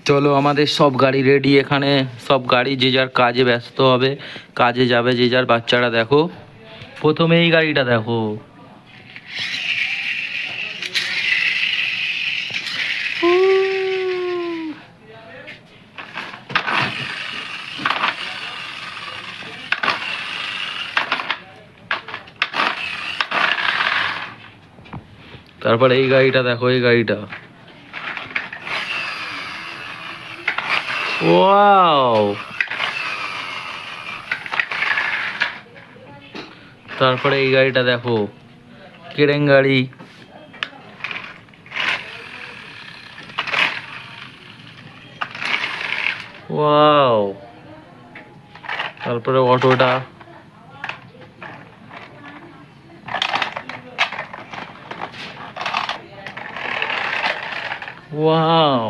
চলো আমাদের সব গাড়ি রেডি, এখানে সব গাড়ি যে যার কাজে ব্যস্ত হবে, কাজে যাবে যে যার। বাচ্চারা দেখো, প্রথমে এই গাড়িটা দেখো। তারপরে এই গাড়িটা দেখো, এই গাড়িটা, ওয়াও। তারপরে এই গাড়িটা দেখো, কেরেং গাড়ি। ওয়াও। তারপরে অটোটা, ওয়াও।